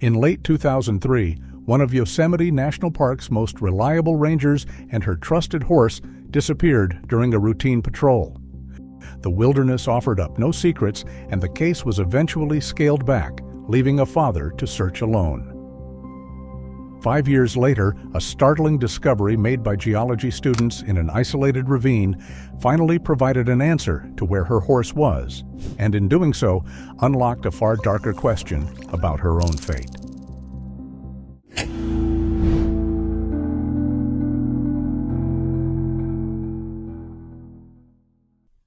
In late 2003, one of Yosemite National Park's most reliable rangers and her trusted horse disappeared during a routine patrol. The wilderness offered up no secrets, and the case was eventually scaled back, leaving a father to search alone. 5 years later, a startling discovery made by geology students in an isolated ravine finally provided an answer to where her horse was, and in doing so, unlocked a far darker question about her own fate.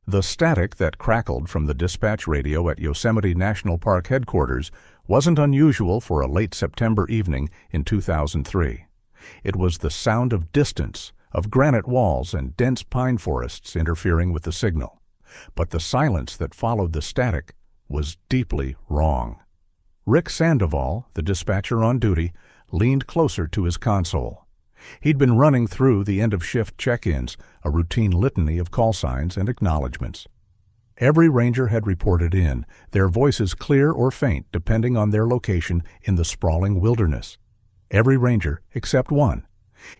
The static that crackled from the dispatch radio at Yosemite National Park headquarters wasn't unusual for a late September evening in 2003. It was the sound of distance, of granite walls and dense pine forests interfering with the signal. But the silence that followed the static was deeply wrong. Rick Sandoval, the dispatcher on duty, leaned closer to his console. He'd been running through the end-of-shift check-ins, a routine litany of call signs and acknowledgments. Every ranger had reported in, their voices clear or faint depending on their location in the sprawling wilderness. Every ranger except one.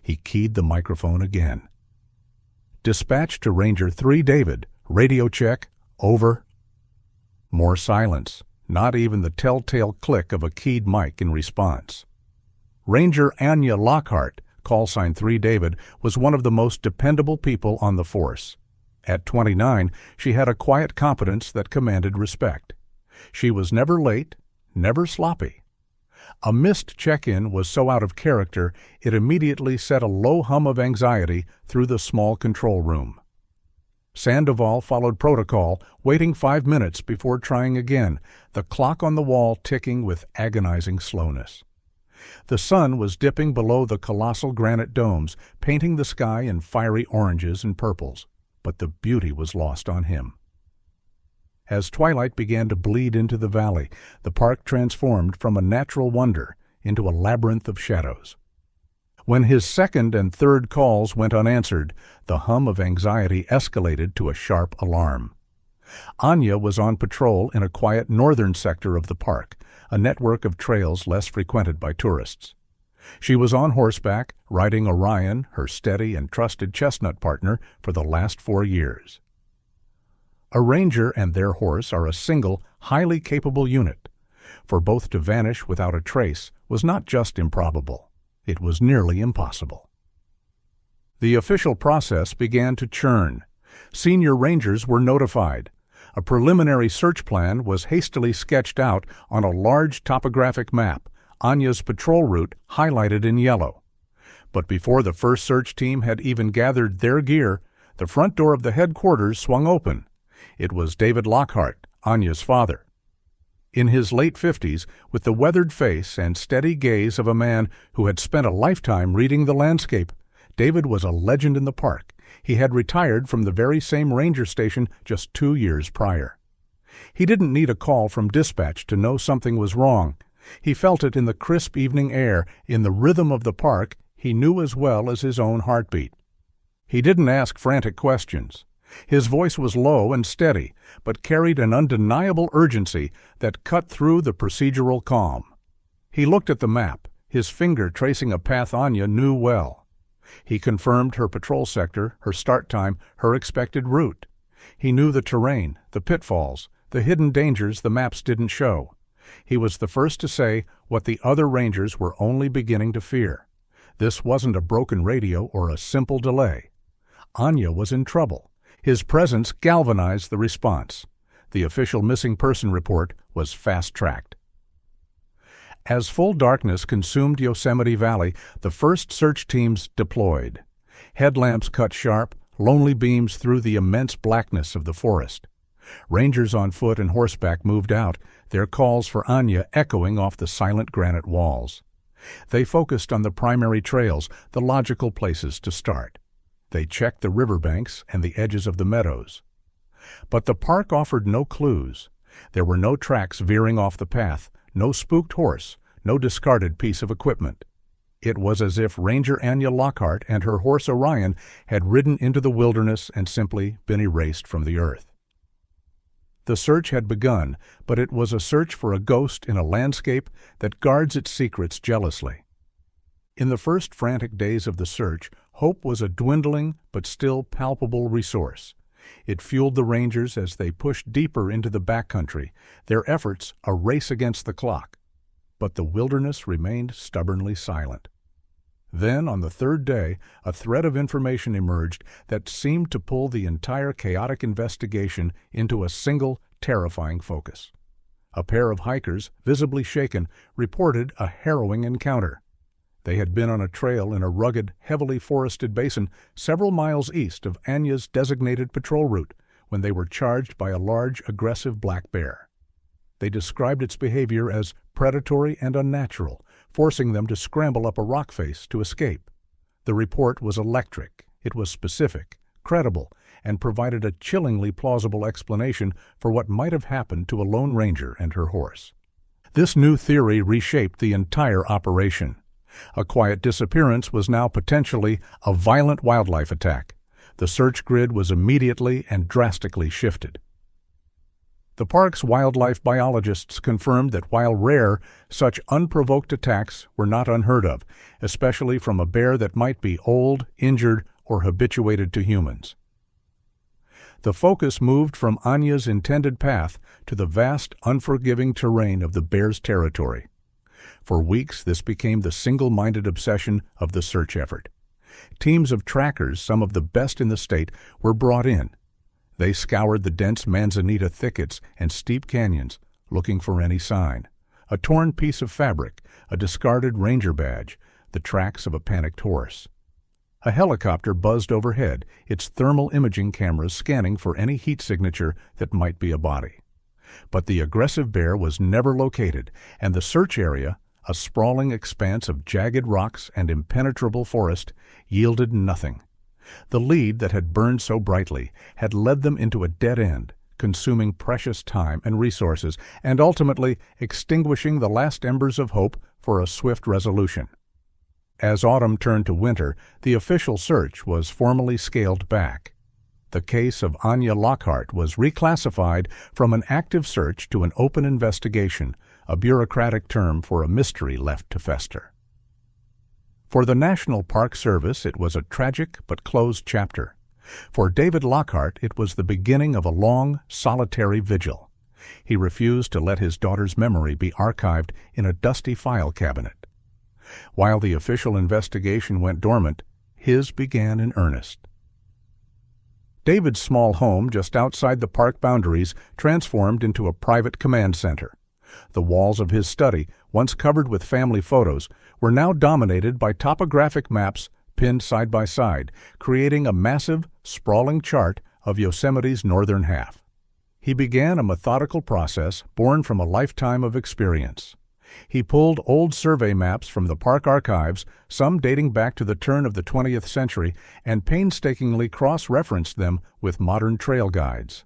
He keyed the microphone again. Dispatch to Ranger 3 David, radio check, over. More silence, not even the telltale click of a keyed mic in response. Ranger Anya Lockhart, call sign 3 David, was one of the most dependable people on the force. At 29, she had a quiet competence that commanded respect. She was never late, never sloppy. A missed check-in was so out of character, it immediately set a low hum of anxiety through the small control room. Sandoval followed protocol, waiting 5 minutes before trying again, the clock on the wall ticking with agonizing slowness. The sun was dipping below the colossal granite domes, painting the sky in fiery oranges and purples, but the beauty was lost on him. As twilight began to bleed into the valley, the park transformed from a natural wonder into a labyrinth of shadows. When his second and third calls went unanswered, the hum of anxiety escalated to a sharp alarm. Anya was on patrol in a quiet northern sector of the park, a network of trails less frequented by tourists. She was on horseback, riding Orion, her steady and trusted chestnut partner, for the last 4 years. A ranger and their horse are a single, highly capable unit. For both to vanish without a trace was not just improbable, it was nearly impossible. The official process began to churn. Senior rangers were notified. A preliminary search plan was hastily sketched out on a large topographic map, Anya's patrol route highlighted in yellow. But before the first search team had even gathered their gear, the front door of the headquarters swung open. It was David Lockhart, Anya's father. In his late 50s, with the weathered face and steady gaze of a man who had spent a lifetime reading the landscape, David was a legend in the park. He had retired from the very same ranger station just 2 years prior. He didn't need a call from dispatch to know something was wrong. He felt it in the crisp evening air, in the rhythm of the park he knew as well as his own heartbeat. He didn't ask frantic questions. His voice was low and steady, but carried an undeniable urgency that cut through the procedural calm. He looked at the map, his finger tracing a path Anya knew well. He confirmed her patrol sector, her start time, her expected route. He knew the terrain, the pitfalls, the hidden dangers the maps didn't show. He was the first to say what the other rangers were only beginning to fear. This wasn't a broken radio or a simple delay. Anya was in trouble. His presence galvanized the response. The official missing person report was fast-tracked. As full darkness consumed Yosemite Valley, the first search teams deployed. Headlamps cut sharp, lonely beams through the immense blackness of the forest. Rangers on foot and horseback moved out, their calls for Anya echoing off the silent granite walls. They focused on the primary trails, the logical places to start. They checked the riverbanks and the edges of the meadows. But the park offered no clues. There were no tracks veering off the path, no spooked horse, no discarded piece of equipment. It was as if Ranger Anya Lockhart and her horse Orion had ridden into the wilderness and simply been erased from the earth. The search had begun, but it was a search for a ghost in a landscape that guards its secrets jealously. In the first frantic days of the search, hope was a dwindling but still palpable resource. It fueled the rangers as they pushed deeper into the backcountry, their efforts a race against the clock. But the wilderness remained stubbornly silent. Then, on the third day, a thread of information emerged that seemed to pull the entire chaotic investigation into a single, terrifying focus. A pair of hikers, visibly shaken, reported a harrowing encounter. They had been on a trail in a rugged, heavily forested basin several miles east of Anya's designated patrol route when they were charged by a large, aggressive black bear. They described its behavior as predatory and unnatural, forcing them to scramble up a rock face to escape. The report was electric, it was specific, credible, and provided a chillingly plausible explanation for what might have happened to a lone ranger and her horse. This new theory reshaped the entire operation. A quiet disappearance was now potentially a violent wildlife attack. The search grid was immediately and drastically shifted. The park's wildlife biologists confirmed that while rare, such unprovoked attacks were not unheard of, especially from a bear that might be old, injured, or habituated to humans. The focus moved from Anya's intended path to the vast, unforgiving terrain of the bear's territory. For weeks, this became the single-minded obsession of the search effort. Teams of trackers, some of the best in the state, were brought in. They scoured the dense manzanita thickets and steep canyons, looking for any sign. A torn piece of fabric, a discarded ranger badge, the tracks of a panicked horse. A helicopter buzzed overhead, its thermal imaging cameras scanning for any heat signature that might be a body. But the aggressive bear was never located, and the search area, a sprawling expanse of jagged rocks and impenetrable forest, yielded nothing. The lead that had burned so brightly had led them into a dead end, consuming precious time and resources, and ultimately extinguishing the last embers of hope for a swift resolution. As autumn turned to winter, the official search was formally scaled back. The case of Anya Lockhart was reclassified from an active search to an open investigation, a bureaucratic term for a mystery left to fester. For the National Park Service, it was a tragic but closed chapter. For David Lockhart, it was the beginning of a long, solitary vigil. He refused to let his daughter's memory be archived in a dusty file cabinet. While the official investigation went dormant, his began in earnest. David's small home just outside the park boundaries transformed into a private command center. The walls of his study, once covered with family photos, were now dominated by topographic maps pinned side by side, creating a massive, sprawling chart of Yosemite's northern half. He began a methodical process born from a lifetime of experience. He pulled old survey maps from the park archives, some dating back to the turn of the 20th century, and painstakingly cross-referenced them with modern trail guides.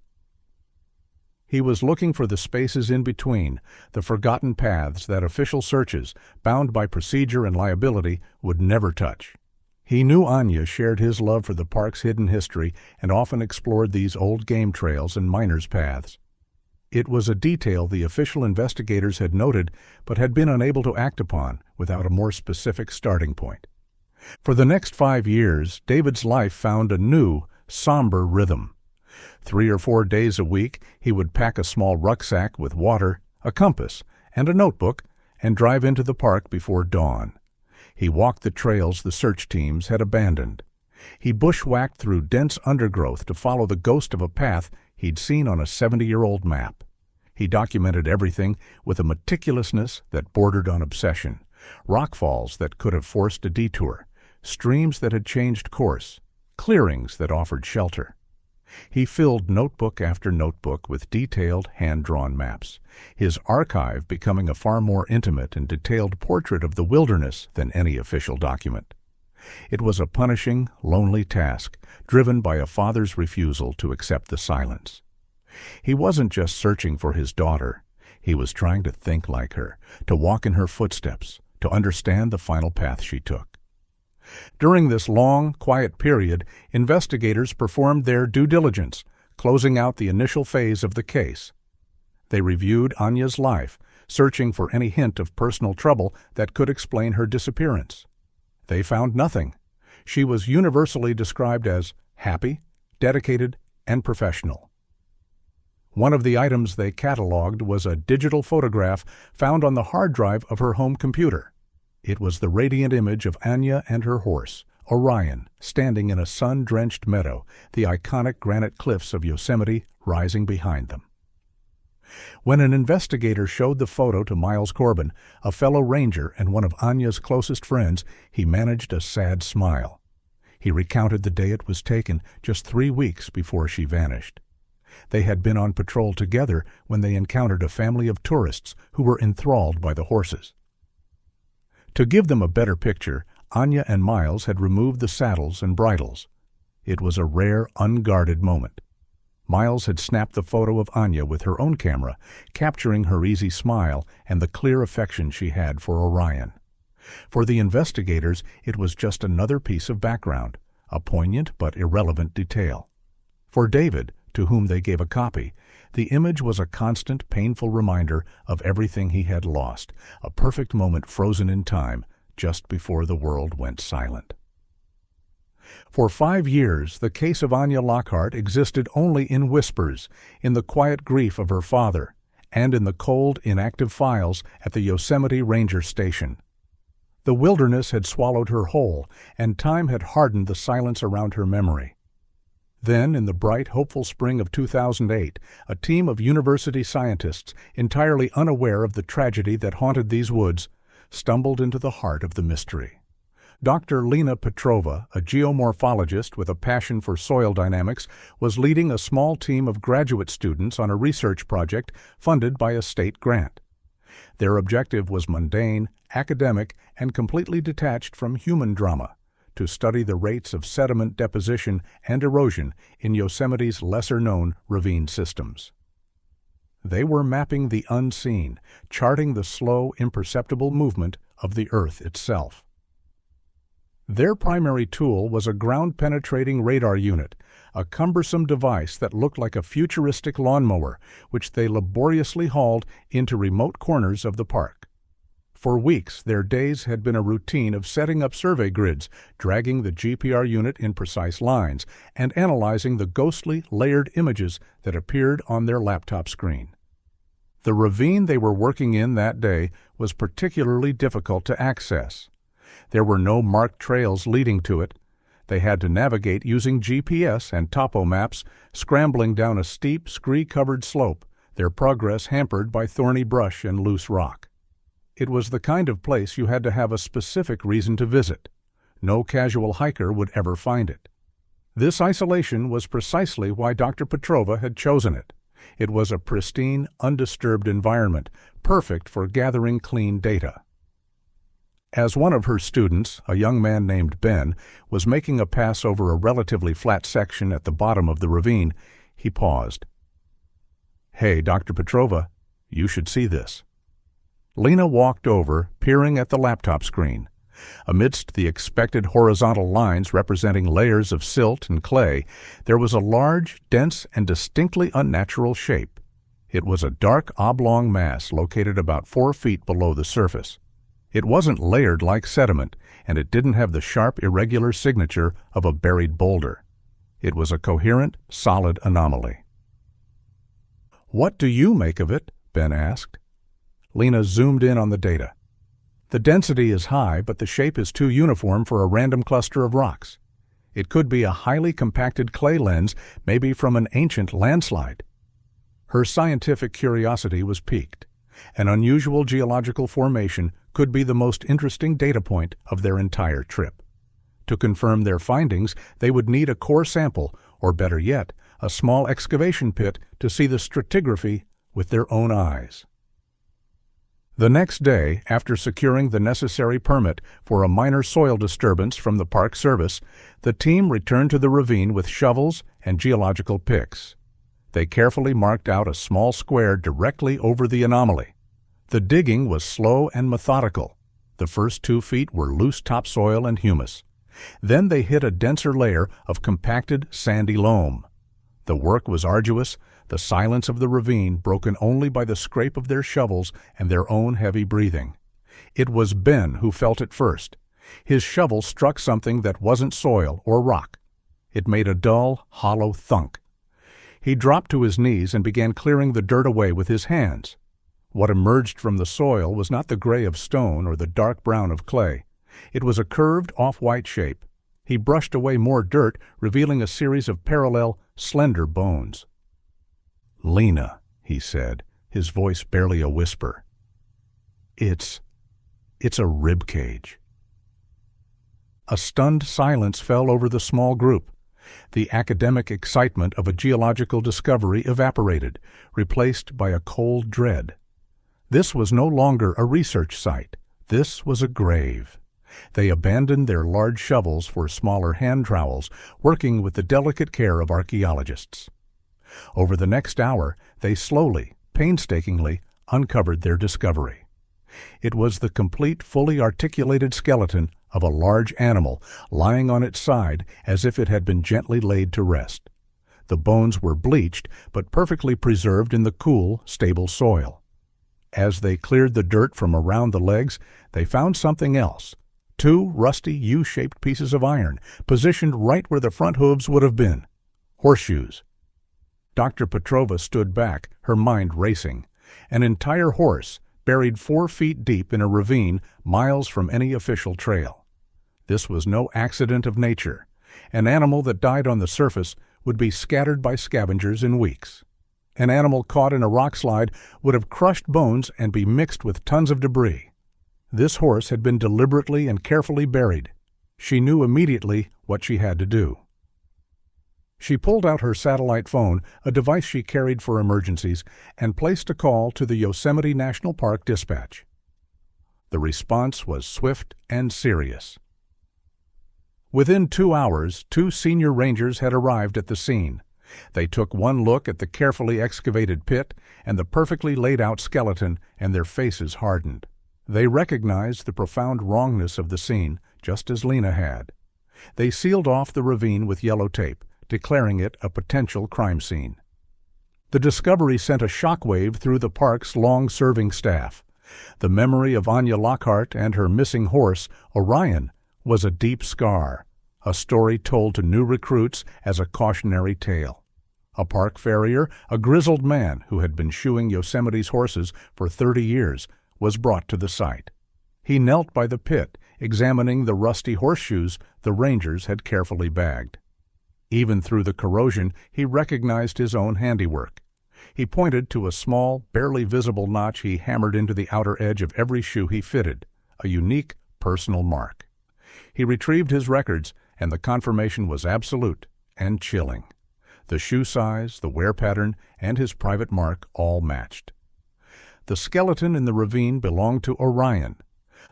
He was looking for the spaces in between, the forgotten paths that official searches, bound by procedure and liability, would never touch. He knew Anya shared his love for the park's hidden history and often explored these old game trails and miners' paths. It was a detail the official investigators had noted but had been unable to act upon without a more specific starting point. For the next 5 years, David's life found a new, somber rhythm. 3 or 4 days a week, he would pack a small rucksack with water, a compass, and a notebook, and drive into the park before dawn. He walked the trails the search teams had abandoned. He bushwhacked through dense undergrowth to follow the ghost of a path he'd seen on a 70-year-old map. He documented everything with a meticulousness that bordered on obsession. Rockfalls that could have forced a detour, streams that had changed course, clearings that offered shelter. He filled notebook after notebook with detailed, hand-drawn maps, his archive becoming a far more intimate and detailed portrait of the wilderness than any official document. It was a punishing, lonely task, driven by a father's refusal to accept the silence. He wasn't just searching for his daughter. He was trying to think like her, to walk in her footsteps, to understand the final path she took. During this long, quiet period, investigators performed their due diligence, closing out the initial phase of the case. They reviewed Anya's life, searching for any hint of personal trouble that could explain her disappearance. They found nothing. She was universally described as happy, dedicated, and professional. One of the items they cataloged was a digital photograph found on the hard drive of her home computer. It was the radiant image of Anya and her horse, Orion, standing in a sun-drenched meadow, the iconic granite cliffs of Yosemite rising behind them. When an investigator showed the photo to Miles Corbin, a fellow ranger and one of Anya's closest friends, he managed a sad smile. He recounted the day it was taken, just 3 weeks before she vanished. They had been on patrol together when they encountered a family of tourists who were enthralled by the horses. To give them a better picture, Anya and Miles had removed the saddles and bridles. It was a rare, unguarded moment. Miles had snapped the photo of Anya with her own camera, capturing her easy smile and the clear affection she had for Orion. For the investigators, it was just another piece of background, a poignant but irrelevant detail. For David, to whom they gave a copy, the image was a constant, painful reminder of everything he had lost, a perfect moment frozen in time just before the world went silent. For 5 years, the case of Anya Lockhart existed only in whispers, in the quiet grief of her father, and in the cold, inactive files at the Yosemite Ranger Station. The wilderness had swallowed her whole, and time had hardened the silence around her memory. Then, in the bright, hopeful spring of 2008, a team of university scientists, entirely unaware of the tragedy that haunted these woods, stumbled into the heart of the mystery. Dr. Lena Petrova, a geomorphologist with a passion for soil dynamics, was leading a small team of graduate students on a research project funded by a state grant. Their objective was mundane, academic, and completely detached from human drama: to study the rates of sediment deposition and erosion in Yosemite's lesser-known ravine systems. They were mapping the unseen, charting the slow, imperceptible movement of the Earth itself. Their primary tool was a ground-penetrating radar unit, a cumbersome device that looked like a futuristic lawnmower, which they laboriously hauled into remote corners of the park. For weeks, their days had been a routine of setting up survey grids, dragging the GPR unit in precise lines, and analyzing the ghostly, layered images that appeared on their laptop screen. The ravine they were working in that day was particularly difficult to access. There were no marked trails leading to it. They had to navigate using GPS and topo maps, scrambling down a steep, scree-covered slope, their progress hampered by thorny brush and loose rock. It was the kind of place you had to have a specific reason to visit. No casual hiker would ever find it. This isolation was precisely why Dr. Petrova had chosen it. It was a pristine, undisturbed environment, perfect for gathering clean data. As one of her students, a young man named Ben, was making a pass over a relatively flat section at the bottom of the ravine, he paused. "Hey, Dr. Petrova, you should see this." Lena walked over, peering at the laptop screen. Amidst the expected horizontal lines representing layers of silt and clay, there was a large, dense, and distinctly unnatural shape. It was a dark, oblong mass located about 4 feet below the surface. It wasn't layered like sediment, and it didn't have the sharp, irregular signature of a buried boulder. It was a coherent, solid anomaly. "What do you make of it?" Ben asked. Lena zoomed in on the data. "The density is high, but the shape is too uniform for a random cluster of rocks. It could be a highly compacted clay lens, maybe from an ancient landslide." Her scientific curiosity was piqued. An unusual geological formation could be the most interesting data point of their entire trip. To confirm their findings, they would need a core sample, or better yet, a small excavation pit to see the stratigraphy with their own eyes. The next day, after securing the necessary permit for a minor soil disturbance from the Park Service, the team returned to the ravine with shovels and geological picks. They carefully marked out a small square directly over the anomaly. The digging was slow and methodical. The first 2 feet were loose topsoil and humus. Then they hit a denser layer of compacted sandy loam. The work was arduous, the silence of the ravine broken only by the scrape of their shovels and their own heavy breathing. It was Ben who felt it first. His shovel struck something that wasn't soil or rock. It made a dull, hollow thunk. He dropped to his knees and began clearing the dirt away with his hands. What emerged from the soil was not the gray of stone or the dark brown of clay. It was a curved, off-white shape. He brushed away more dirt, revealing a series of parallel, slender bones. "Lena," he said, his voice barely a whisper. It's a rib cage." A stunned silence fell over the small group. The academic excitement of a geological discovery evaporated, replaced by a cold dread. This was no longer a research site. This was a grave. They abandoned their large shovels for smaller hand trowels, working with the delicate care of archaeologists. Over the next hour, they slowly, painstakingly, uncovered their discovery. It was the complete, fully articulated skeleton of a large animal lying on its side as if it had been gently laid to rest. The bones were bleached, but perfectly preserved in the cool, stable soil. As they cleared the dirt from around the legs, they found something else. 2 rusty U-shaped pieces of iron, positioned right where the front hooves would have been. Horseshoes. Dr. Petrova stood back, her mind racing. An entire horse, buried 4 feet deep in a ravine miles from any official trail. This was no accident of nature. An animal that died on the surface would be scattered by scavengers in weeks. An animal caught in a rock slide would have crushed bones and be mixed with tons of debris. This horse had been deliberately and carefully buried. She knew immediately what she had to do. She pulled out her satellite phone, a device she carried for emergencies, and placed a call to the Yosemite National Park dispatch. The response was swift and serious. Within 2 hours, 2 senior rangers had arrived at the scene. They took one look at the carefully excavated pit and the perfectly laid-out skeleton, and their faces hardened. They recognized the profound wrongness of the scene, just as Lena had. They sealed off the ravine with yellow tape, declaring it a potential crime scene. The discovery sent a shockwave through the park's long-serving staff. The memory of Anya Lockhart and her missing horse, Orion, was a deep scar, a story told to new recruits as a cautionary tale. A park farrier, a grizzled man who had been shoeing Yosemite's horses for 30 years, was brought to the site. He knelt by the pit, examining the rusty horseshoes the rangers had carefully bagged. Even through the corrosion, he recognized his own handiwork. He pointed to a small, barely visible notch he hammered into the outer edge of every shoe he fitted, a unique personal mark. He retrieved his records, and the confirmation was absolute and chilling. The shoe size, the wear pattern, and his private mark all matched. The skeleton in the ravine belonged to Orion.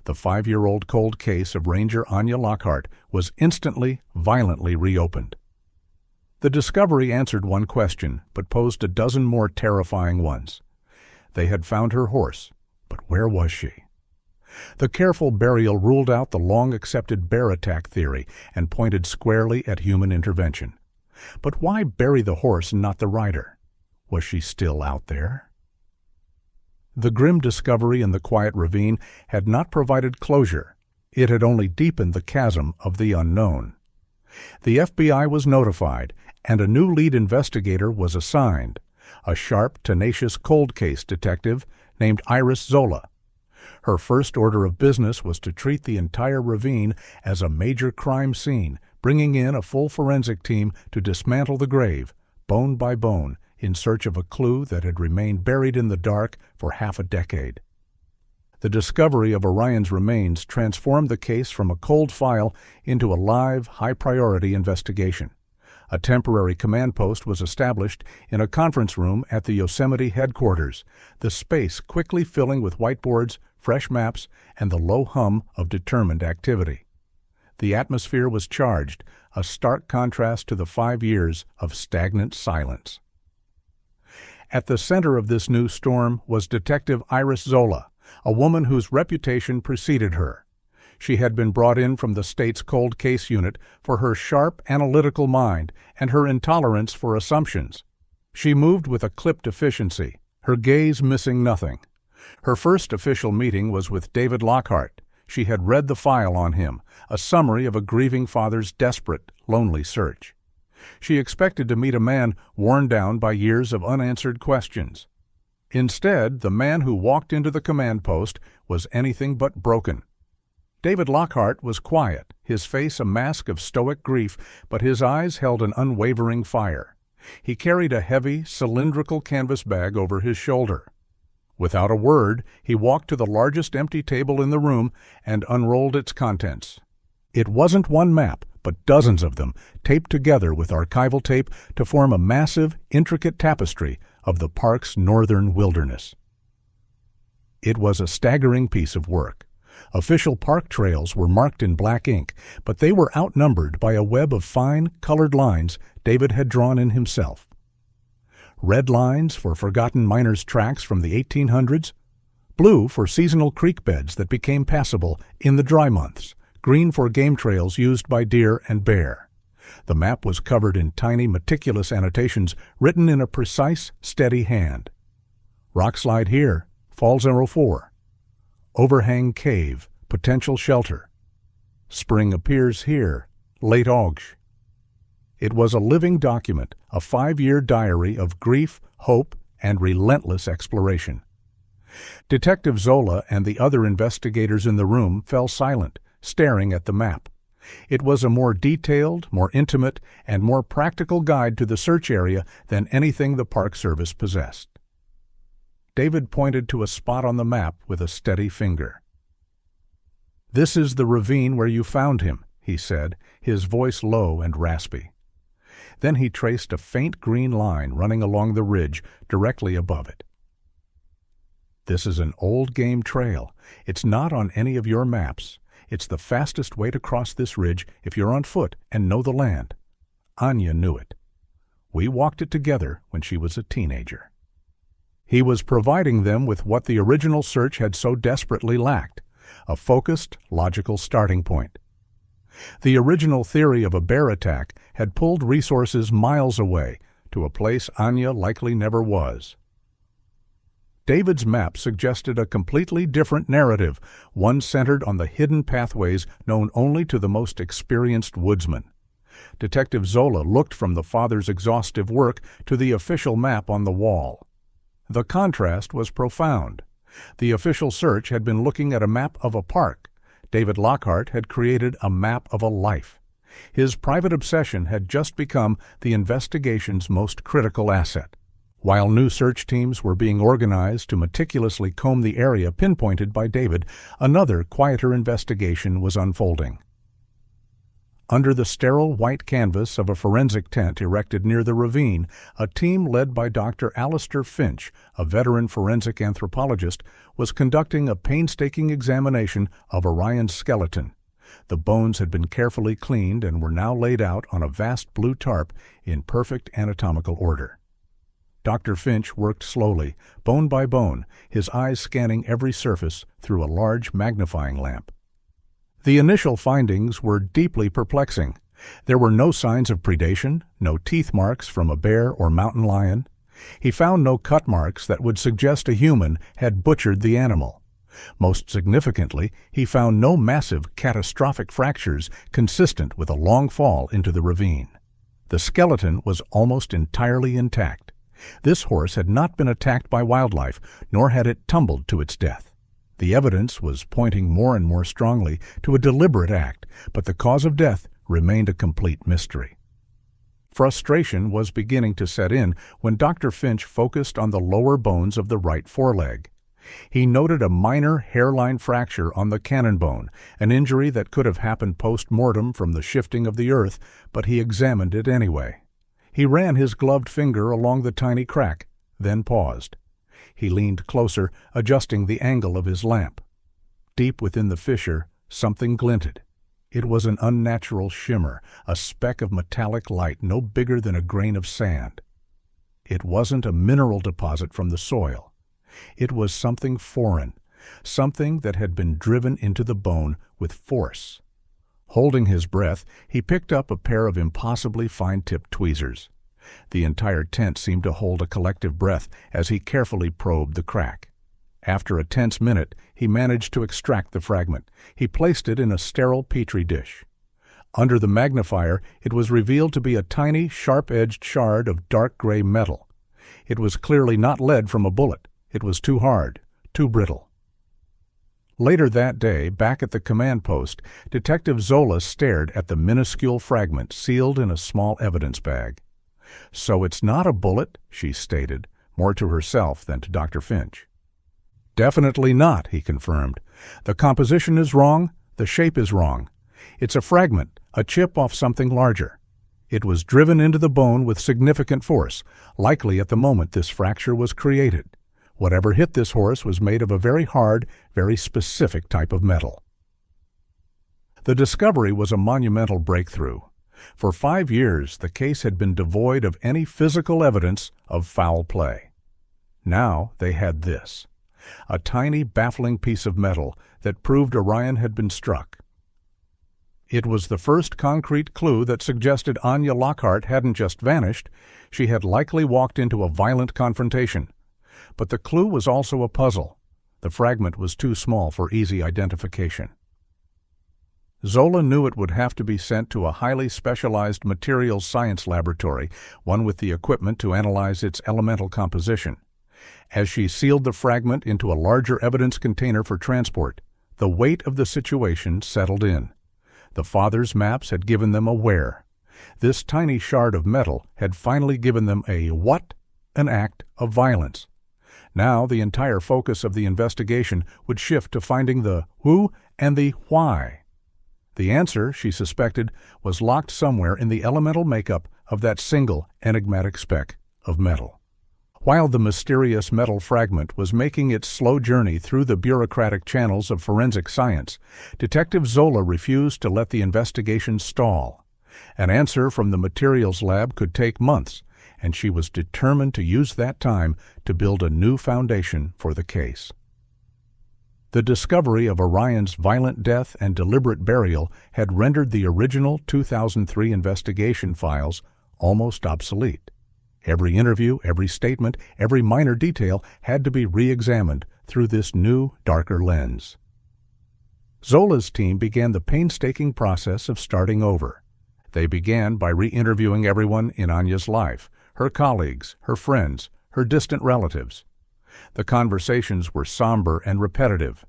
The 5-year-old cold case of Ranger Anya Lockhart was instantly, violently reopened. The discovery answered one question, but posed a dozen more terrifying ones. They had found her horse, but where was she? The careful burial ruled out the long-accepted bear attack theory and pointed squarely at human intervention. But why bury the horse and not the rider? Was she still out there? The grim discovery in the quiet ravine had not provided closure. It had only deepened the chasm of the unknown. The FBI was notified, and a new lead investigator was assigned, a sharp, tenacious cold case detective named Iris Zola. Her first order of business was to treat the entire ravine as a major crime scene, bringing in a full forensic team to dismantle the grave, bone by bone, in search of a clue that had remained buried in the dark for half a decade. The discovery of Orion's remains transformed the case from a cold file into a live, high-priority investigation. A temporary command post was established in a conference room at the Yosemite headquarters, the space quickly filling with whiteboards, fresh maps, and the low hum of determined activity. The atmosphere was charged, a stark contrast to the 5 years of stagnant silence. At the center of this new storm was Detective Iris Zola, a woman whose reputation preceded her. She had been brought in from the state's cold case unit for her sharp, analytical mind and her intolerance for assumptions. She moved with a clipped efficiency, her gaze missing nothing. Her first official meeting was with David Lockhart. She had read the file on him, a summary of a grieving father's desperate, lonely search. She expected to meet a man worn down by years of unanswered questions. Instead, the man who walked into the command post was anything but broken. David Lockhart was quiet, his face a mask of stoic grief, but his eyes held an unwavering fire. He carried a heavy, cylindrical canvas bag over his shoulder. Without a word, he walked to the largest empty table in the room and unrolled its contents. It wasn't one map, but dozens of them, taped together with archival tape to form a massive, intricate tapestry of the park's northern wilderness. It was a staggering piece of work. Official park trails were marked in black ink, but they were outnumbered by a web of fine, colored lines David had drawn in himself. Red lines for forgotten miners' tracks from the 1800s, blue for seasonal creek beds that became passable in the dry months, green for game trails used by deer and bear. The map was covered in tiny, meticulous annotations written in a precise, steady hand. Rock slide here, Falls 04. Overhang cave, potential shelter. Spring appears here, late August. It was a living document, a 5-year diary of grief, hope, and relentless exploration. Detective Zola and the other investigators in the room fell silent, staring at the map. It was a more detailed, more intimate, and more practical guide to the search area than anything the Park Service possessed. David pointed to a spot on the map with a steady finger. "This is the ravine where you found him," he said, his voice low and raspy. Then he traced a faint green line running along the ridge directly above it. "This is an old game trail. It's not on any of your maps. It's the fastest way to cross this ridge if you're on foot and know the land. Anya knew it. We walked it together when she was a teenager." He was providing them with what the original search had so desperately lacked, a focused, logical starting point. The original theory of a bear attack had pulled resources miles away to a place Anya likely never was. David's map suggested a completely different narrative, one centered on the hidden pathways known only to the most experienced woodsman. Detective Zola looked from the father's exhaustive work to the official map on the wall. The contrast was profound. The official search had been looking at a map of a park. David Lockhart had created a map of a life. His private obsession had just become the investigation's most critical asset. While new search teams were being organized to meticulously comb the area pinpointed by David, another, quieter investigation was unfolding. Under the sterile white canvas of a forensic tent erected near the ravine, a team led by Dr. Alistair Finch, a veteran forensic anthropologist, was conducting a painstaking examination of Orion's skeleton. The bones had been carefully cleaned and were now laid out on a vast blue tarp in perfect anatomical order. Dr. Finch worked slowly, bone by bone, his eyes scanning every surface through a large magnifying lamp. The initial findings were deeply perplexing. There were no signs of predation, no teeth marks from a bear or mountain lion. He found no cut marks that would suggest a human had butchered the animal. Most significantly, he found no massive, catastrophic fractures consistent with a long fall into the ravine. The skeleton was almost entirely intact. This horse had not been attacked by wildlife, nor had it tumbled to its death. The evidence was pointing more and more strongly to a deliberate act, but the cause of death remained a complete mystery. Frustration was beginning to set in when Dr. Finch focused on the lower bones of the right foreleg. He noted a minor hairline fracture on the cannon bone, an injury that could have happened post-mortem from the shifting of the earth, but he examined it anyway. He ran his gloved finger along the tiny crack, then paused. He leaned closer, adjusting the angle of his lamp. Deep within the fissure, something glinted. It was an unnatural shimmer, a speck of metallic light no bigger than a grain of sand. It wasn't a mineral deposit from the soil. It was something foreign, something that had been driven into the bone with force. Holding his breath, he picked up a pair of impossibly fine-tipped tweezers. The entire tent seemed to hold a collective breath as he carefully probed the crack. After a tense minute, he managed to extract the fragment. He placed it in a sterile petri dish. Under the magnifier, it was revealed to be a tiny, sharp-edged shard of dark gray metal. It was clearly not lead from a bullet. It was too hard, too brittle. Later that day, back at the command post, Detective Zola stared at the minuscule fragment sealed in a small evidence bag. "So it's not a bullet," she stated, more to herself than to Dr. Finch. "Definitely not," he confirmed. "The composition is wrong, the shape is wrong. It's a fragment, a chip off something larger. It was driven into the bone with significant force, likely at the moment this fracture was created. Whatever hit this horse was made of a very hard, very specific type of metal." The discovery was a monumental breakthrough. For 5 years, the case had been devoid of any physical evidence of foul play. Now they had this, a tiny, baffling piece of metal that proved Orion had been struck. It was the first concrete clue that suggested Anya Lockhart hadn't just vanished, she had likely walked into a violent confrontation. But the clue was also a puzzle. The fragment was too small for easy identification. Zola knew it would have to be sent to a highly specialized materials science laboratory, one with the equipment to analyze its elemental composition. As she sealed the fragment into a larger evidence container for transport, the weight of the situation settled in. The father's maps had given them a where. This tiny shard of metal had finally given them a what? An act of violence. Now the entire focus of the investigation would shift to finding the who and the why. The answer, she suspected, was locked somewhere in the elemental makeup of that single enigmatic speck of metal. While the mysterious metal fragment was making its slow journey through the bureaucratic channels of forensic science, Detective Zola refused to let the investigation stall. An answer from the materials lab could take months, and she was determined to use that time to build a new foundation for the case. The discovery of Orion's violent death and deliberate burial had rendered the original 2003 investigation files almost obsolete. Every interview, every statement, every minor detail had to be re-examined through this new, darker lens. Zola's team began the painstaking process of starting over. They began by re-interviewing everyone in Anya's life, her colleagues, her friends, her distant relatives. The conversations were somber and repetitive.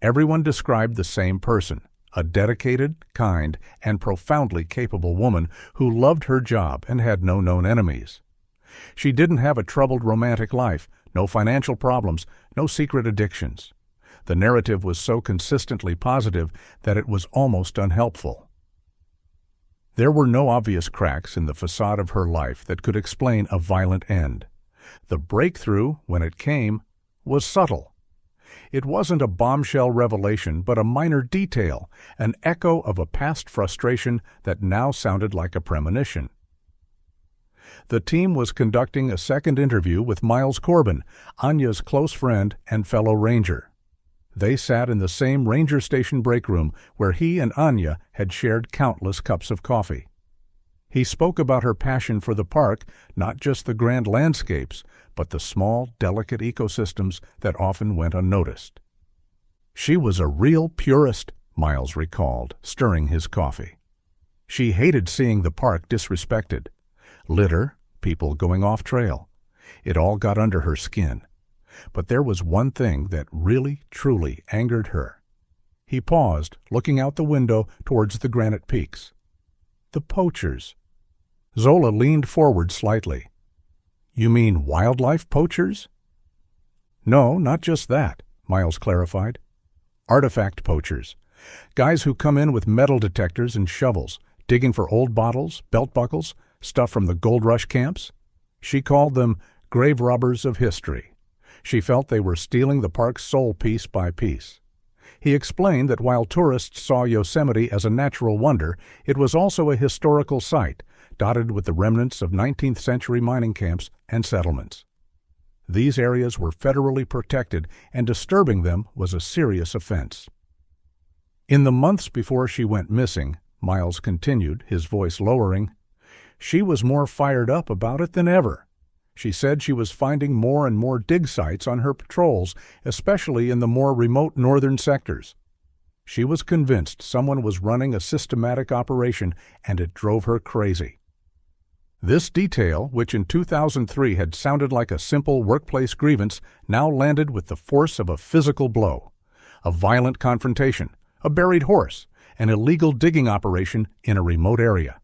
Everyone described the same person, a dedicated, kind, and profoundly capable woman who loved her job and had no known enemies. She didn't have a troubled romantic life, no financial problems, no secret addictions. The narrative was so consistently positive that it was almost unhelpful. There were no obvious cracks in the facade of her life that could explain a violent end. The breakthrough, when it came, was subtle. It wasn't a bombshell revelation, but a minor detail, an echo of a past frustration that now sounded like a premonition. The team was conducting a second interview with Miles Corbin, Anya's close friend and fellow ranger. They sat in the same ranger station break room where he and Anya had shared countless cups of coffee. He spoke about her passion for the park, not just the grand landscapes, but the small, delicate ecosystems that often went unnoticed. She was a real purist, Miles recalled, stirring his coffee. She hated seeing the park disrespected. Litter, people going off trail. It all got under her skin. But there was one thing that really, truly angered her. He paused, looking out the window towards the granite peaks. The poachers. Zola leaned forward slightly. "You mean wildlife poachers?" "No, not just that," Miles clarified. "Artifact poachers. Guys who come in with metal detectors and shovels, digging for old bottles, belt buckles, stuff from the gold rush camps. She called them grave robbers of history. She felt they were stealing the park's soul piece by piece. He explained that while tourists saw Yosemite as a natural wonder, it was also a historical site, dotted with the remnants of 19th-century mining camps and settlements. These areas were federally protected, and disturbing them was a serious offense. In the months before she went missing, Miles continued, his voice lowering, she was more fired up about it than ever. She said she was finding more and more dig sites on her patrols, especially in the more remote northern sectors. She was convinced someone was running a systematic operation, and it drove her crazy. This detail, which in 2003 had sounded like a simple workplace grievance, now landed with the force of a physical blow. A violent confrontation, a buried horse, an illegal digging operation in a remote area.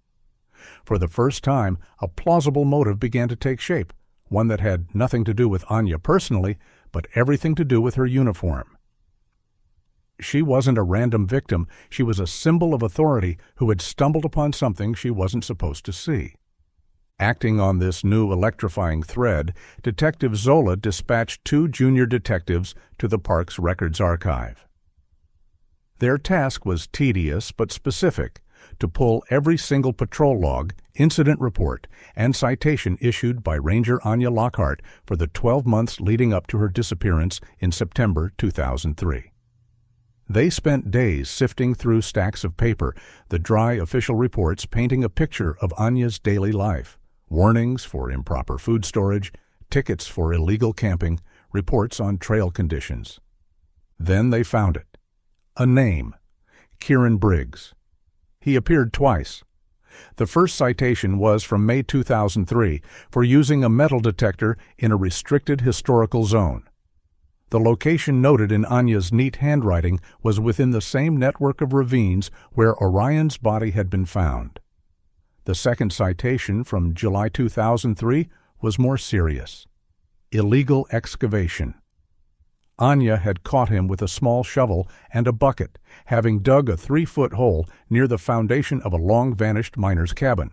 For the first time, a plausible motive began to take shape, one that had nothing to do with Anya personally, but everything to do with her uniform. She wasn't a random victim, she was a symbol of authority who had stumbled upon something she wasn't supposed to see. Acting on this new electrifying thread, Detective Zola dispatched 2 junior detectives to the park's records archive. Their task was tedious but specific, to pull every single patrol log, incident report, and citation issued by Ranger Anya Lockhart for the 12 months leading up to her disappearance in September 2003. They spent days sifting through stacks of paper, the dry official reports painting a picture of Anya's daily life. Warnings for improper food storage, tickets for illegal camping, reports on trail conditions. Then they found it. A name. Kieran Briggs. He appeared twice. The first citation was from May 2003 for using a metal detector in a restricted historical zone. The location noted in Anya's neat handwriting was within the same network of ravines where Orion's body had been found. The second citation from July 2003 was more serious. Illegal excavation. Anya had caught him with a small shovel and a bucket, having dug a 3-foot hole near the foundation of a long-vanished miner's cabin.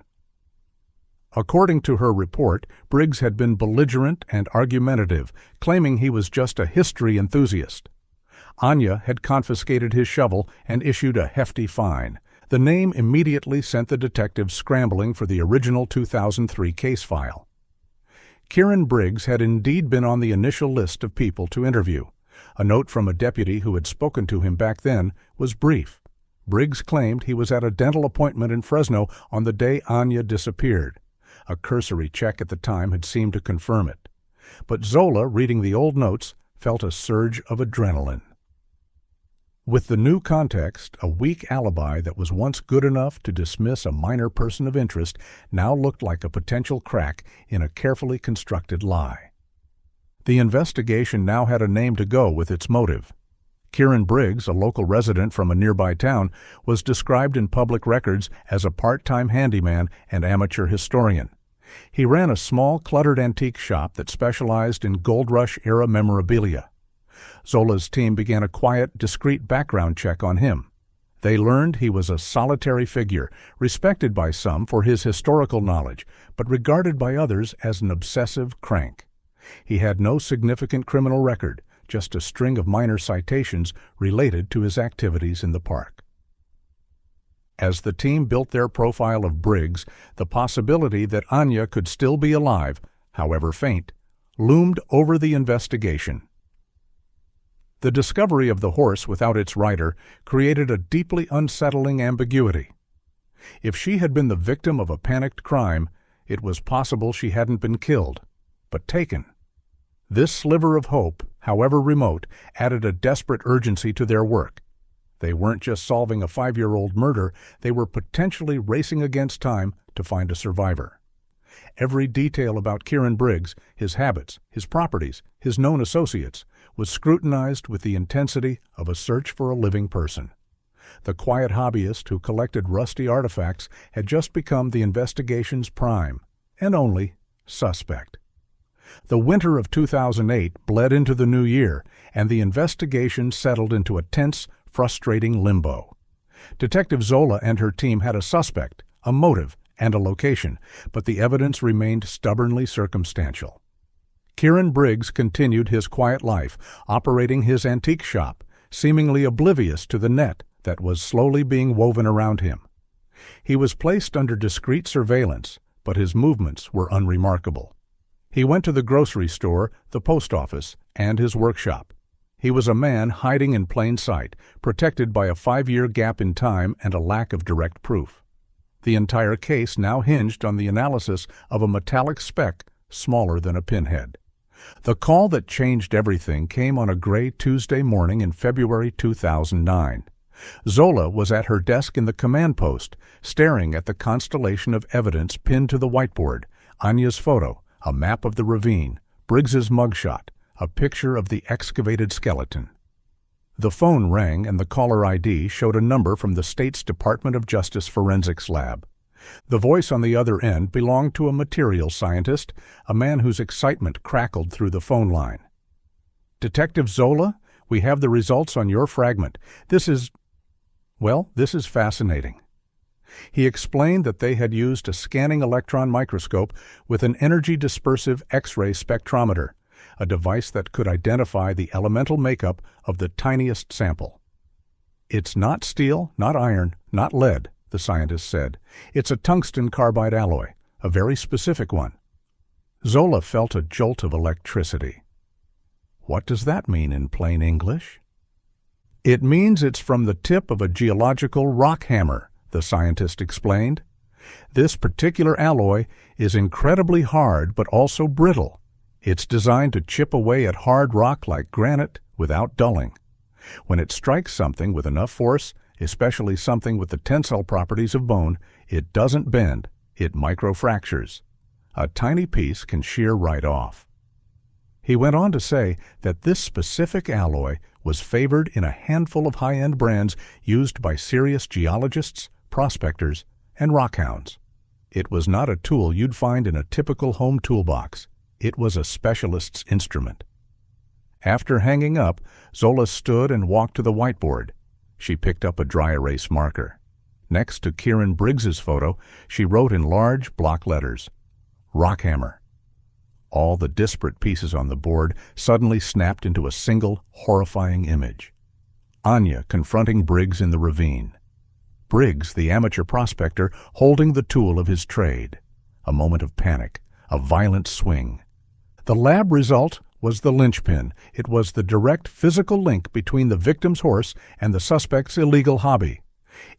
According to her report, Briggs had been belligerent and argumentative, claiming he was just a history enthusiast. Anya had confiscated his shovel and issued a hefty fine. The name immediately sent the detectives scrambling for the original 2003 case file. Kieran Briggs had indeed been on the initial list of people to interview. A note from a deputy who had spoken to him back then was brief. Briggs claimed he was at a dental appointment in Fresno on the day Anya disappeared. A cursory check at the time had seemed to confirm it. But Zola, reading the old notes, felt a surge of adrenaline. With the new context, a weak alibi that was once good enough to dismiss a minor person of interest now looked like a potential crack in a carefully constructed lie. The investigation now had a name to go with its motive. Kieran Briggs, a local resident from a nearby town, was described in public records as a part-time handyman and amateur historian. He ran a small, cluttered antique shop that specialized in Gold Rush-era memorabilia. Zola's team began a quiet, discreet background check on him. They learned he was a solitary figure, respected by some for his historical knowledge, but regarded by others as an obsessive crank. He had no significant criminal record, just a string of minor citations related to his activities in the park. As the team built their profile of Briggs, the possibility that Anya could still be alive, however faint, loomed over the investigation. The discovery of the horse without its rider created a deeply unsettling ambiguity. If she had been the victim of a panicked crime, it was possible she hadn't been killed, but taken. This sliver of hope, however remote, added a desperate urgency to their work. They weren't just solving a 5-year-old murder, they were potentially racing against time to find a survivor. Every detail about Kieran Briggs, his habits, his properties, his known associates, was scrutinized with the intensity of a search for a living person. The quiet hobbyist who collected rusty artifacts had just become the investigation's prime, and only, suspect. The winter of 2008 bled into the new year, and the investigation settled into a tense, frustrating limbo. Detective Zola and her team had a suspect, a motive, and a location, but the evidence remained stubbornly circumstantial. Kieran Briggs continued his quiet life, operating his antique shop, seemingly oblivious to the net that was slowly being woven around him. He was placed under discreet surveillance, but his movements were unremarkable. He went to the grocery store, the post office, and his workshop. He was a man hiding in plain sight, protected by a 5-year gap in time and a lack of direct proof. The entire case now hinged on the analysis of a metallic speck smaller than a pinhead. The call that changed everything came on a gray Tuesday morning in February 2009. Zola was at her desk in the command post, staring at the constellation of evidence pinned to the whiteboard: Anya's photo, a map of the ravine, Briggs's mugshot, a picture of the excavated skeleton. The phone rang and the caller ID showed a number from the state's Department of Justice Forensics Lab. The voice on the other end belonged to a materials scientist, a man whose excitement crackled through the phone line. "Detective Zola, we have the results on your fragment. This is fascinating." He explained that they had used a scanning electron microscope with an energy-dispersive X-ray spectrometer, a device that could identify the elemental makeup of the tiniest sample. "It's not steel, not iron, not lead," the scientist said. "It's a tungsten carbide alloy, a very specific one." Zola felt a jolt of electricity. "What does that mean in plain English?" "It means it's from the tip of a geological rock hammer," the scientist explained. "This particular alloy is incredibly hard but also brittle. It's designed to chip away at hard rock like granite without dulling. When it strikes something with enough force, especially something with the tensile properties of bone, it doesn't bend, it microfractures. A tiny piece can shear right off." He went on to say that this specific alloy was favored in a handful of high-end brands used by serious geologists, prospectors, and rockhounds. It was not a tool you'd find in a typical home toolbox. It was a specialist's instrument. After hanging up, Zola stood and walked to the whiteboard. She picked up a dry erase marker. Next to Kieran Briggs's photo, she wrote in large block letters, "Rockhammer." All the disparate pieces on the board suddenly snapped into a single, horrifying image. Anya confronting Briggs in the ravine. Briggs, the amateur prospector, holding the tool of his trade. A moment of panic, a violent swing. The lab result was the linchpin. It was the direct physical link between the victim's horse and the suspect's illegal hobby.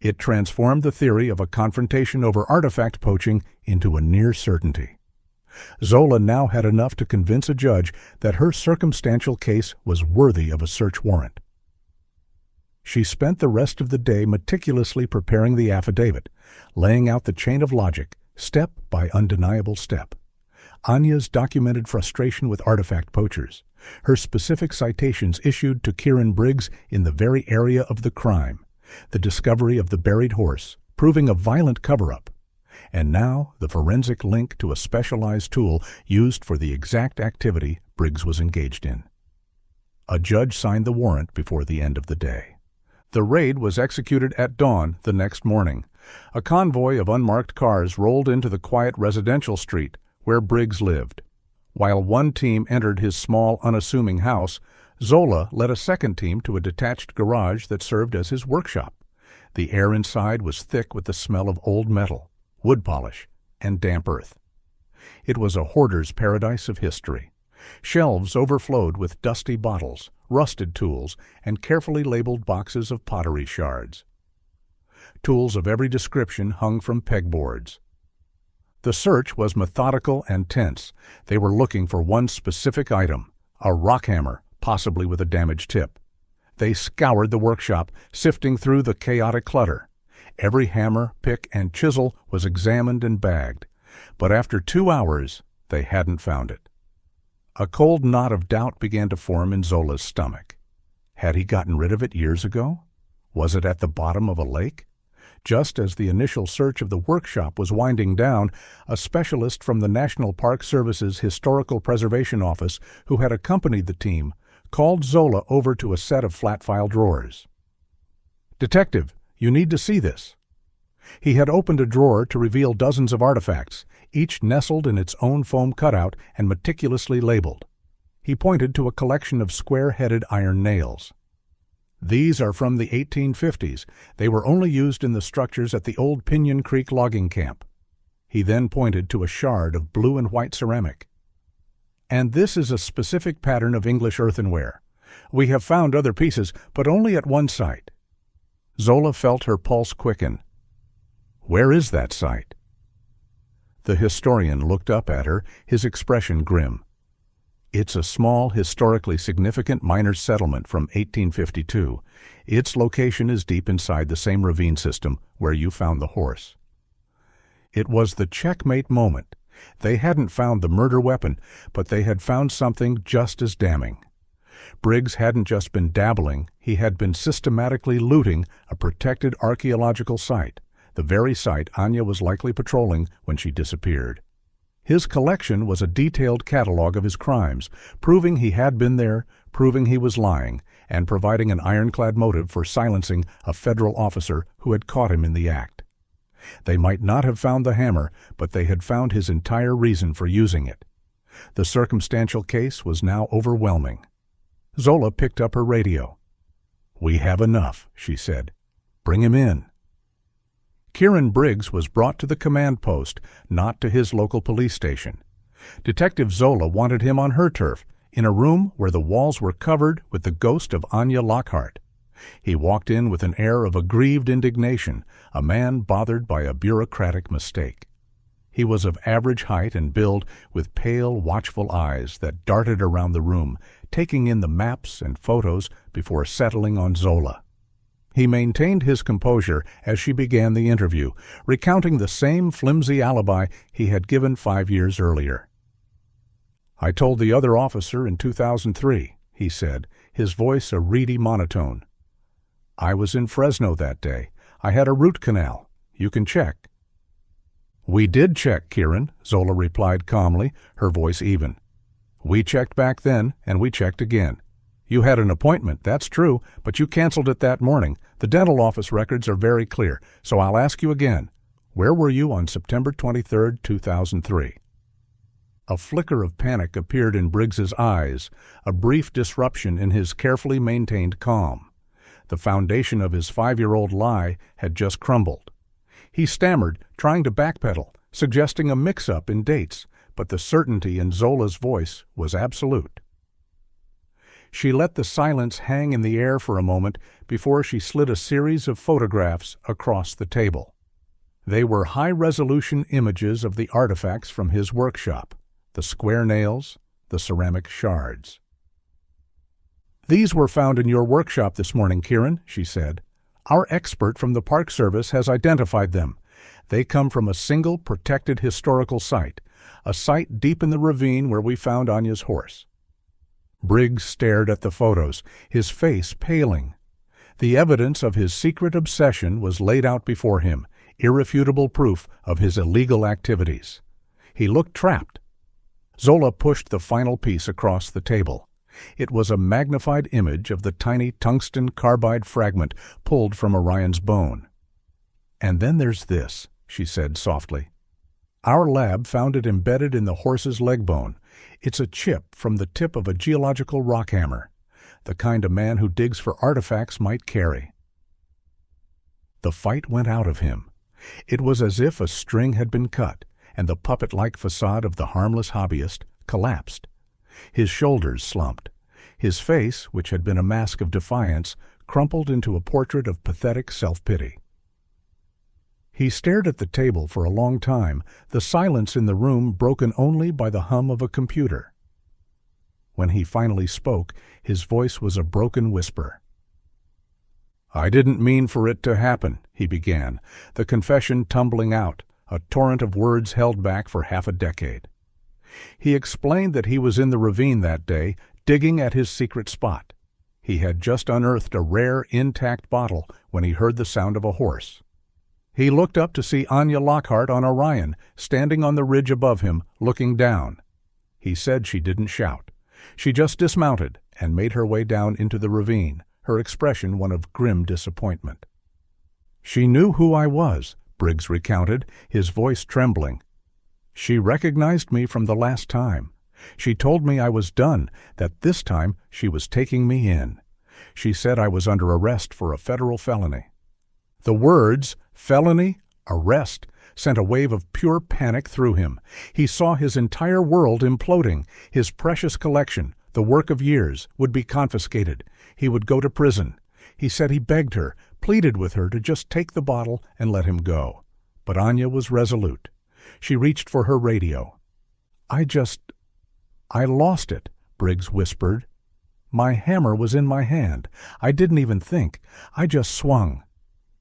It transformed the theory of a confrontation over artifact poaching into a near certainty. Zola now had enough to convince a judge that her circumstantial case was worthy of a search warrant. She spent the rest of the day meticulously preparing the affidavit, laying out the chain of logic, step by undeniable step. Anya's documented frustration with artifact poachers, her specific citations issued to Kieran Briggs in the very area of the crime, the discovery of the buried horse, proving a violent cover-up, and now the forensic link to a specialized tool used for the exact activity Briggs was engaged in. A judge signed the warrant before the end of the day. The raid was executed at dawn the next morning. A convoy of unmarked cars rolled into the quiet residential street where Briggs lived. While one team entered his small, unassuming house, Zola led a second team to a detached garage that served as his workshop. The air inside was thick with the smell of old metal, wood polish, and damp earth. It was a hoarder's paradise of history. Shelves overflowed with dusty bottles, rusted tools, and carefully labeled boxes of pottery shards. Tools of every description hung from pegboards. The search was methodical and tense. They were looking for one specific item, a rock hammer, possibly with a damaged tip. They scoured the workshop, sifting through the chaotic clutter. Every hammer, pick, and chisel was examined and bagged. But after 2 hours, they hadn't found it. A cold knot of doubt began to form in Zola's stomach. Had he gotten rid of it years ago? Was it at the bottom of a lake? Just as the initial search of the workshop was winding down, a specialist from the National Park Service's Historical Preservation Office, who had accompanied the team, called Zola over to a set of flat-file drawers. "Detective, you need to see this." He had opened a drawer to reveal dozens of artifacts, each nestled in its own foam cutout and meticulously labeled. He pointed to a collection of square-headed iron nails. "These are from the 1850s. They were only used in the structures at the old Pinyon Creek logging camp." He then pointed to a shard of blue and white ceramic. And this is a specific pattern of English earthenware. We have found other pieces, but only at one site." Zola felt her pulse quicken. "Where is that site?" The historian looked up at her, his expression grim. "It's a small, historically significant miners' settlement from 1852. Its location is deep inside the same ravine system where you found the horse." It was the checkmate moment. They hadn't found the murder weapon, but they had found something just as damning. Briggs hadn't just been dabbling, he had been systematically looting a protected archaeological site, the very site Anya was likely patrolling when she disappeared. His collection was a detailed catalog of his crimes, proving he had been there, proving he was lying, and providing an ironclad motive for silencing a federal officer who had caught him in the act. They might not have found the hammer, but they had found his entire reason for using it. The circumstantial case was now overwhelming. Zola picked up her radio. "We have enough," she said. "Bring him in." Kieran Briggs was brought to the command post, not to his local police station. Detective Zola wanted him on her turf, in a room where the walls were covered with the ghost of Anya Lockhart. He walked in with an air of aggrieved indignation, a man bothered by a bureaucratic mistake. He was of average height and build, with pale, watchful eyes that darted around the room, taking in the maps and photos before settling on Zola. He maintained his composure as she began the interview, recounting the same flimsy alibi he had given 5 years earlier. "I told the other officer in 2003, he said, his voice a reedy monotone. "I was in Fresno that day. I had a root canal. You can check." "We did check, Kieran," Zola replied calmly, her voice even. "We checked back then, and we checked again. You had an appointment, that's true, but you canceled it that morning. The dental office records are very clear, so I'll ask you again. Where were you on September 23, 2003? A flicker of panic appeared in Briggs's eyes, a brief disruption in his carefully maintained calm. The foundation of his 5-year-old lie had just crumbled. He stammered, trying to backpedal, suggesting a mix-up in dates, but the certainty in Zola's voice was absolute. She let the silence hang in the air for a moment before she slid a series of photographs across the table. They were high-resolution images of the artifacts from his workshop, the square nails, the ceramic shards. "These were found in your workshop this morning, Kieran," she said. "Our expert from the Park Service has identified them. They come from a single protected historical site, a site deep in the ravine where we found Anya's horse." Briggs stared at the photos, his face paling. The evidence of his secret obsession was laid out before him, irrefutable proof of his illegal activities. He looked trapped. Zola pushed the final piece across the table. It was a magnified image of the tiny tungsten carbide fragment pulled from Orion's bone. "And then there's this," she said softly. "Our lab found it embedded in the horse's leg bone. It's a chip from the tip of a geological rock hammer, the kind a man who digs for artifacts might carry." The fight went out of him. It was as if a string had been cut, and the puppet-like facade of the harmless hobbyist collapsed. His shoulders slumped. His face, which had been a mask of defiance, crumpled into a portrait of pathetic self-pity. He stared at the table for a long time, the silence in the room broken only by the hum of a computer. When he finally spoke, his voice was a broken whisper. "I didn't mean for it to happen," he began, the confession tumbling out, a torrent of words held back for half a decade. He explained that he was in the ravine that day, digging at his secret spot. He had just unearthed a rare, intact bottle when he heard the sound of a horse. He looked up to see Anya Lockhart on Orion, standing on the ridge above him, looking down. He said she didn't shout. She just dismounted and made her way down into the ravine, her expression one of grim disappointment. "She knew who I was," Briggs recounted, his voice trembling. "She recognized me from the last time. She told me I was done, that this time she was taking me in. She said I was under arrest for a federal felony." The words, felony, arrest, sent a wave of pure panic through him. He saw his entire world imploding. His precious collection, the work of years, would be confiscated. He would go to prison. He said he begged her, pleaded with her to just take the bottle and let him go. But Anya was resolute. She reached for her radio. I lost it," Briggs whispered. "My hammer was in my hand. I didn't even think. I just swung."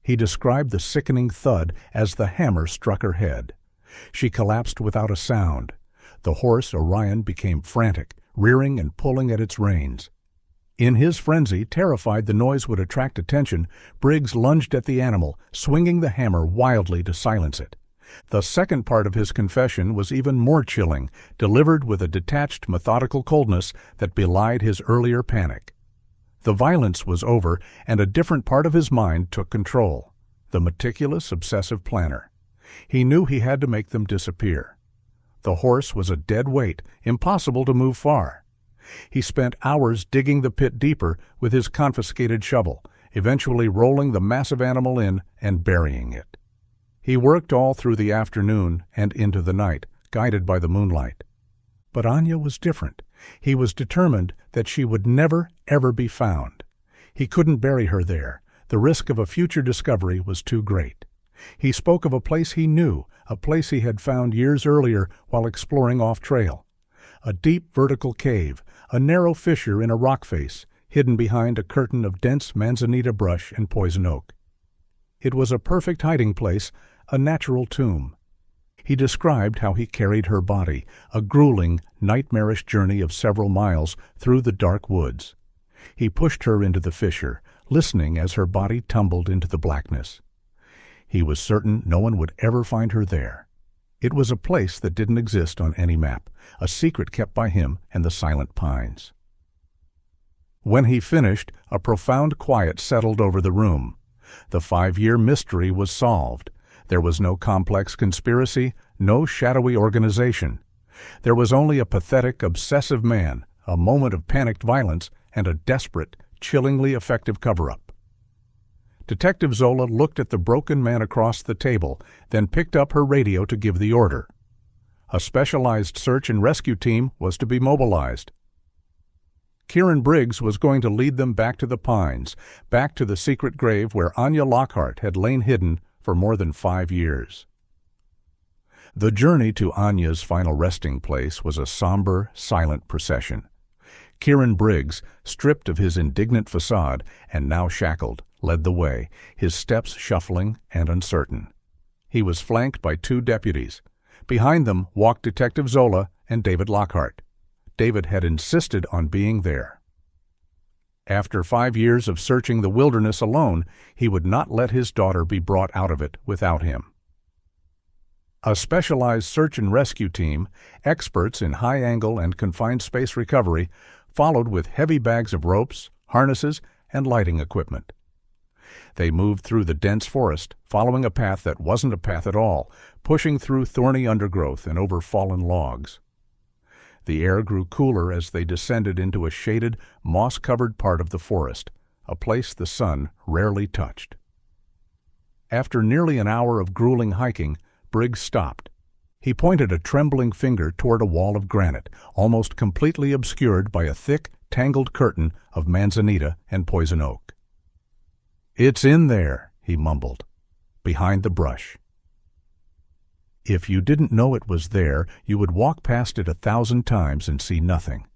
He described the sickening thud as the hammer struck her head. She collapsed without a sound. The horse, Orion, became frantic, rearing and pulling at its reins. In his frenzy, terrified the noise would attract attention, Briggs lunged at the animal, swinging the hammer wildly to silence it. The second part of his confession was even more chilling, delivered with a detached, methodical coldness that belied his earlier panic. The violence was over, and a different part of his mind took control, the meticulous, obsessive planner. He knew he had to make them disappear. The horse was a dead weight, impossible to move far. He spent hours digging the pit deeper with his confiscated shovel, eventually rolling the massive animal in and burying it. He worked all through the afternoon and into the night, guided by the moonlight. But Anya was different. He was determined that she would never, ever be found. He couldn't bury her there. The risk of a future discovery was too great. He spoke of a place he knew, a place he had found years earlier while exploring off-trail. A deep vertical cave, a narrow fissure in a rock face, hidden behind a curtain of dense manzanita brush and poison oak. It was a perfect hiding place, a natural tomb. He described how he carried her body, a grueling, nightmarish journey of several miles through the dark woods. He pushed her into the fissure, listening as her body tumbled into the blackness. He was certain no one would ever find her there. It was a place that didn't exist on any map, a secret kept by him and the silent pines. When he finished, a profound quiet settled over the room. The 5-year mystery was solved. There was no complex conspiracy, no shadowy organization. There was only a pathetic, obsessive man, a moment of panicked violence, and a desperate, chillingly effective cover-up. Detective Zola looked at the broken man across the table, then picked up her radio to give the order. A specialized search and rescue team was to be mobilized. Kieran Briggs was going to lead them back to the pines, back to the secret grave where Anya Lockhart had lain hidden for more than 5 years. The journey to Anya's final resting place was a somber, silent procession. Kieran Briggs, stripped of his indignant facade and now shackled, led the way, his steps shuffling and uncertain. He was flanked by 2 deputies. Behind them walked Detective Zola and David Lockhart. David had insisted on being there. After 5 years of searching the wilderness alone, he would not let his daughter be brought out of it without him. A specialized search and rescue team, experts in high-angle and confined space recovery, followed with heavy bags of ropes, harnesses, and lighting equipment. They moved through the dense forest, following a path that wasn't a path at all, pushing through thorny undergrowth and over fallen logs. The air grew cooler as they descended into a shaded, moss-covered part of the forest, a place the sun rarely touched. After nearly an hour of grueling hiking, Briggs stopped. He pointed a trembling finger toward a wall of granite, almost completely obscured by a thick, tangled curtain of manzanita and poison oak. "It's in there," he mumbled, "behind the brush." If you didn't know it was there, you would walk past it 1,000 times and see nothing.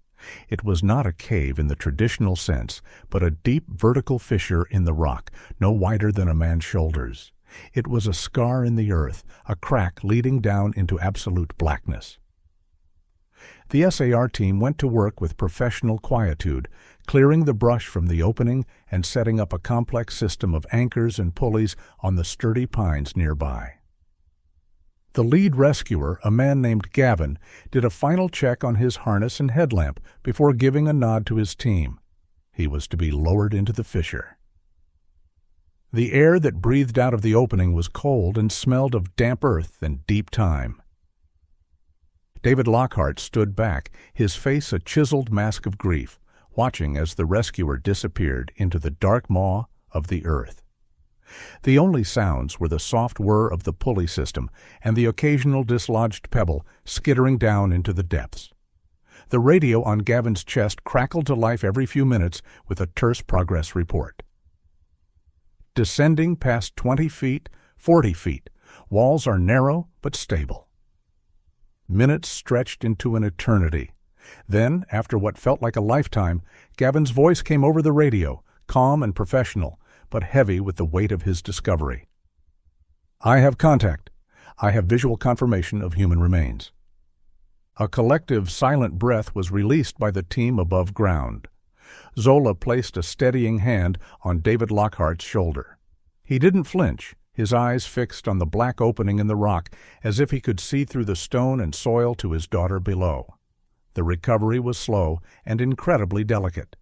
It was not a cave in the traditional sense, but a deep vertical fissure in the rock, no wider than a man's shoulders. It was a scar in the earth, a crack leading down into absolute blackness. The SAR team went to work with professional quietude, clearing the brush from the opening and setting up a complex system of anchors and pulleys on the sturdy pines nearby. The lead rescuer, a man named Gavin, did a final check on his harness and headlamp before giving a nod to his team. He was to be lowered into the fissure. The air that breathed out of the opening was cold and smelled of damp earth and deep time. David Lockhart stood back, his face a chiseled mask of grief, watching as the rescuer disappeared into the dark maw of the earth. The only sounds were the soft whir of the pulley system and the occasional dislodged pebble skittering down into the depths. The radio on Gavin's chest crackled to life every few minutes with a terse progress report. Descending past 20 feet, 40 feet. Walls are narrow but stable. Minutes stretched into an eternity. Then, after what felt like a lifetime, Gavin's voice came over the radio, calm and professional, but heavy with the weight of his discovery. "I have contact. I have visual confirmation of human remains." A collective silent breath was released by the team above ground. Zola placed a steadying hand on David Lockhart's shoulder. He didn't flinch, his eyes fixed on the black opening in the rock as if he could see through the stone and soil to his daughter below. The recovery was slow and incredibly delicate.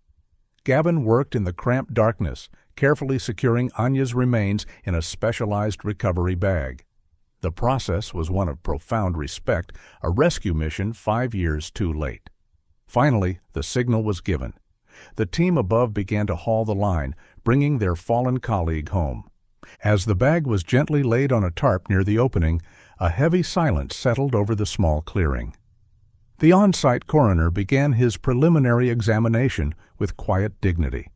Gavin worked in the cramped darkness, carefully securing Anya's remains in a specialized recovery bag. The process was one of profound respect, a rescue mission 5 years too late. Finally, the signal was given. The team above began to haul the line, bringing their fallen colleague home. As the bag was gently laid on a tarp near the opening, a heavy silence settled over the small clearing. The on-site coroner began his preliminary examination with quiet dignity.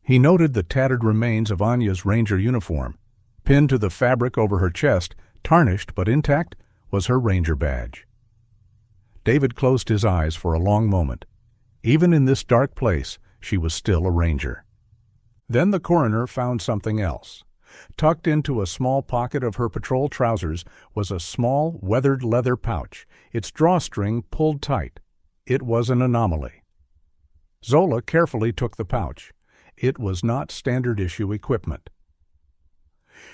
He noted the tattered remains of Anya's ranger uniform. Pinned to the fabric over her chest, tarnished but intact, was her ranger badge. David closed his eyes for a long moment. Even in this dark place, she was still a ranger. Then the coroner found something else. Tucked into a small pocket of her patrol trousers was a small, weathered leather pouch, its drawstring pulled tight. It was an anomaly. Zola carefully took the pouch. It was not standard-issue equipment.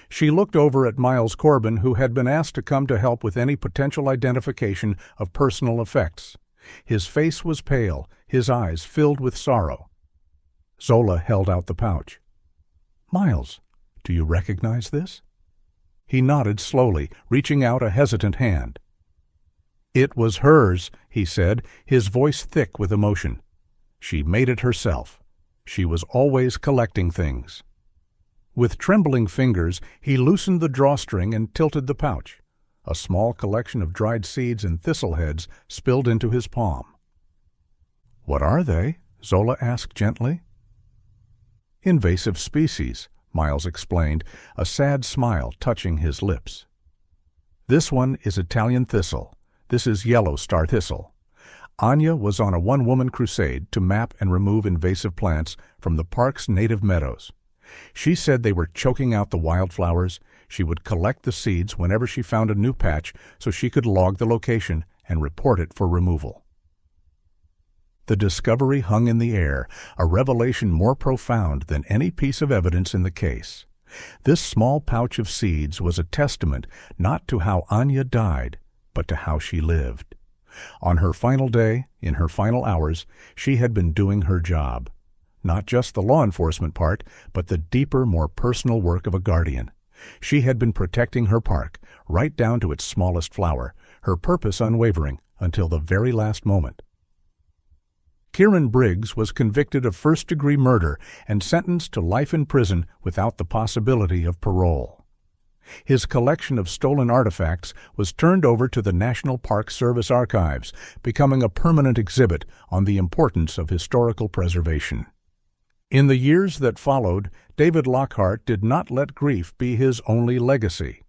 She looked over at Miles Corbin, who had been asked to come to help with any potential identification of personal effects. His face was pale, his eyes filled with sorrow. Zola held out the pouch. "Miles, do you recognize this?" He nodded slowly, reaching out a hesitant hand. "It was hers," he said, his voice thick with emotion. "She made it herself. She was always collecting things." With trembling fingers, he loosened the drawstring and tilted the pouch. A small collection of dried seeds and thistle heads spilled into his palm. "What are they?" Zola asked gently. "Invasive species," Miles explained, a sad smile touching his lips. "This one is Italian thistle. This is yellow star thistle. Anya was on a one-woman crusade to map and remove invasive plants from the park's native meadows. She said they were choking out the wildflowers. She would collect the seeds whenever she found a new patch so she could log the location and report it for removal." The discovery hung in the air, a revelation more profound than any piece of evidence in the case. This small pouch of seeds was a testament not to how Anya died, but to how she lived. On her final day, in her final hours, she had been doing her job. Not just the law enforcement part, but the deeper, more personal work of a guardian. She had been protecting her park, right down to its smallest flower, her purpose unwavering until the very last moment. Kieran Briggs was convicted of first-degree murder and sentenced to life in prison without the possibility of parole. His collection of stolen artifacts was turned over to the National Park Service archives, becoming a permanent exhibit on the importance of historical preservation. In the years that followed, David Lockhart did not let grief be his only legacy.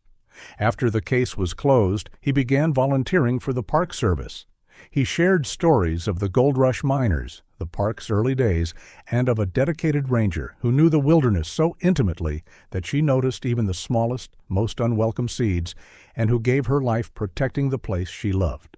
After the case was closed, he began volunteering for the Park Service. He shared stories of the Gold Rush miners, the park's early days, and of a dedicated ranger who knew the wilderness so intimately that she noticed even the smallest, most unwelcome seeds, and who gave her life protecting the place she loved.